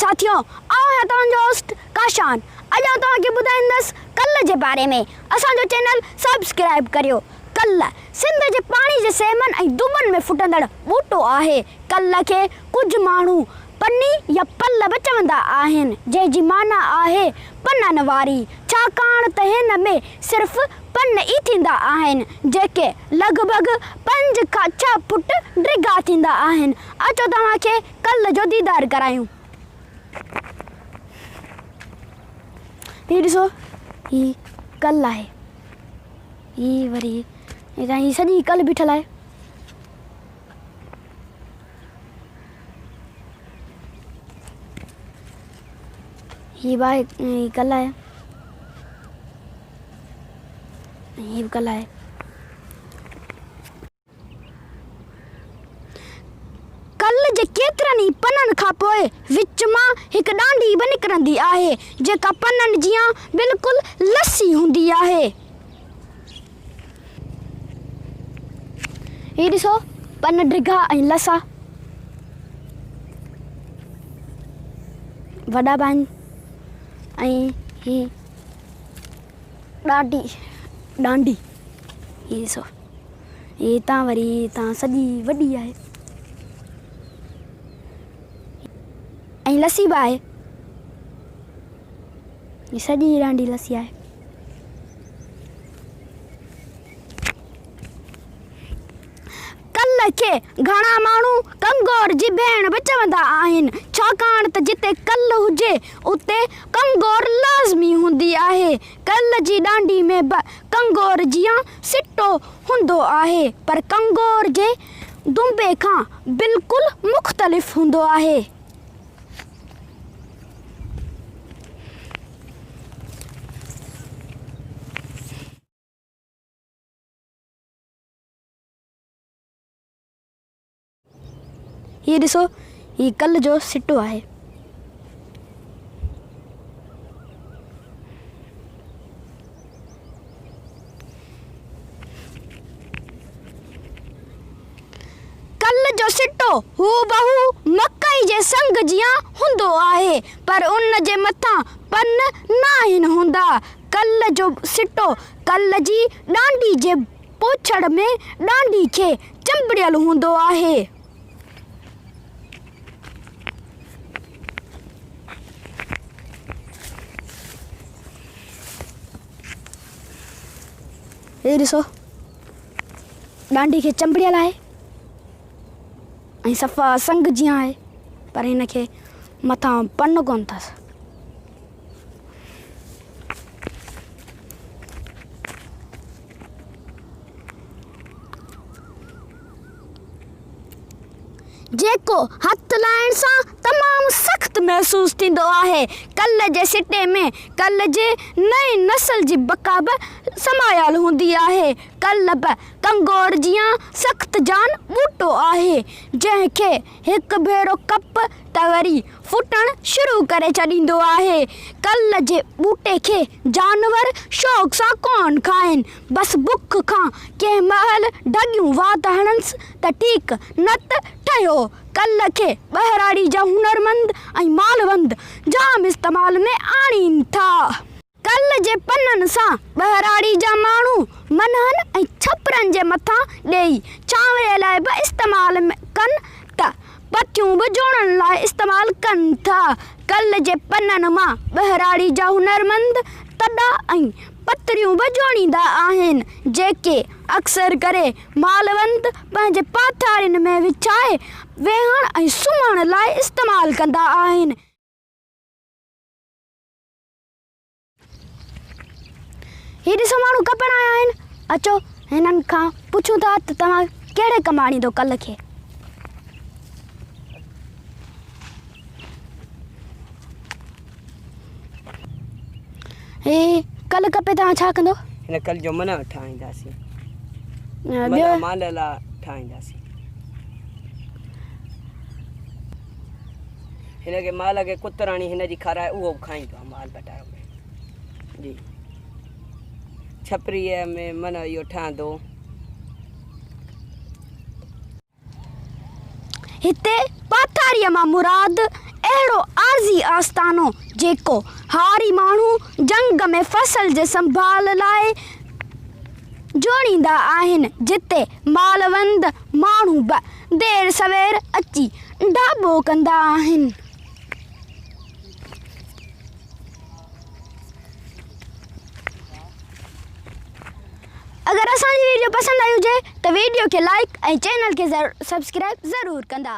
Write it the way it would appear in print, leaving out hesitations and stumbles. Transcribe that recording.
साथियों, आओ है तव्हांजो होस्ट काशान। अॼु तव्हांखे ॿुधाईंदसि कल्ह जे बारे में। असांजो चैनल सब्सक्राइब करियो। कल्ह सिंध जे पाणी जे सेमनि ऐं दुबनि में फुटंदड़ ॿूटो आहे। कल्ह खे कुझु माण्हू पन्नी या पल बि चवंदा आहिनि, जंहिंजी माना आहे पननि वारी, छाकाणि त हिन में सिर्फ़ु पन ई थींदा आहिनि, जेके लॻभॻि 5 खां 6 फुट डिघा थींदा आहिनि। अचो तव्हांखे कल्ह जो दीदार करायूं। हीअ ॾिसो, हीअ कल्ह आहे, हीअ वरी हीअ सॼी कल्ह बीठल आहे। ये बाय कल है, ये भी कल है। कल जे केतिरनि पननि खां पोइ विच मां हिकु डांडी बि निकिरंदी आहे, जेका पननि जियां बिल्कुलु लसी हूंदी आहे। हीअ ॾिसो, पन डिघा ऐं लसा, वॾा बि आहिनि। ऐं ही डांडी ये सो ये ता वरी ता सॼी वॾी आहे ऐं लसी बि आहे। ये सॼी डांडी लसी आहे। कल्ह खे घणा माण्हू कंगोर जी भेण बि चवंदा आहिनि, छाकाणि त जिते कल्ह हुजे उते कंगोर लाज़मी हूंदी आहे। कल्ह जी डांडी में बि कंगोर जियां सिटो हूंदो आहे, पर कंगोर जे दुंबे खां बिल्कुलु मुख़्तलिफ़ हूंदो आहे। ये ॾिसो, ये कल्ह जो सिटो आहे। कल्ह जो सिटो हूबहू मकई जे संग जियां हूंदो आहे, पर उन जे मथां पन न आहिनि हूंदा। कल्ह जो सिटो कल्ह जी डांडी जे पोछड़ में डांडी खे चंबड़ियल हूंदो आहे। ये ॾिसो, डांडी खे चंबड़ियल आहे ऐं सफ़ा संग जियां आहे, पर हिन खे मथां पन कोन अथसि। जेको हथ लाइण सां तमामु सख़्तु महसूसु थींदो आहे। कल्ह जे सिटे में कल्ह जे नई नस्ल जी बका बि समायल हूंदी आहे। कल्ह बि कंगोर जियां सख़्तु जान ॿूटो आहे, जंहिंखे हिकु भेरो कप त वरी फुटणु शुरू करे छॾींदो आहे। कल्ह जे ॿूटे खे जानवर शौक़ सां कोन खाइनि, बसि बुख खां कंहिं महिल ढॻियूं वात हणन्स त ठीकु, न त ठहियो। कल्ह खे ॿहिराड़ी जा हुनरमंद ऐं मालवंद जाम इस्तेमाल में आणीनि था। कल्ह जे पननि सां ॿहिराड़ी जा माण्हू मनहनि ऐं छपरनि जे मथां ॾेई चांवरे लाइ बि इस्तेमाल कनि था, पथियूं बि जोड़ण लाइ इस्तेमाल कनि था। कल्ह जे पननि मां ॿहिराड़ी जा हुनरमंद तॾा ऐं पतरियूं बि जोड़ींदा आहिनि, जेके अक्सर करे मालवंद पंहिंजे पाथारियुनि में विछाए वेहण ऐं सुम्हण लाइ इस्तेमाल कंदा आहिनि। हीअ ॾिसो, माण्हू कपण आया आहिनि। अचो हिननि खां पुछूं था त तव्हां कहिड़े कमु आणींदो कल्ह खे। हे कल्ह कपे तव्हां छा कंदो? हिन कल्ह जो मन ठाहींदासीं, ॿियो माल लाइ ठाहींदासीं। हिनखे माल खे कुतराणी हिनजी खाराए उहो बि खाईंदो आहे माल बटायो में जी। छपरीअ में मन इहो ठहंदो। हिते पाथारीअ मां मुराद अहिड़ो आर्ज़ी ई आस्थानो जेको हारी माण्हू जंग में फसल जे संभाल लाइ जोड़ींदा आहिनि, जिते मालवंद माण्हू बि देर सवेर अची ढाबो कंदा आहिनि। अगर असांजी वीडियो पसंदि आई हुजे त वीडियो खे लाइक ऐं चैनल खे सब्सक्राइब ज़रूरु कंदा।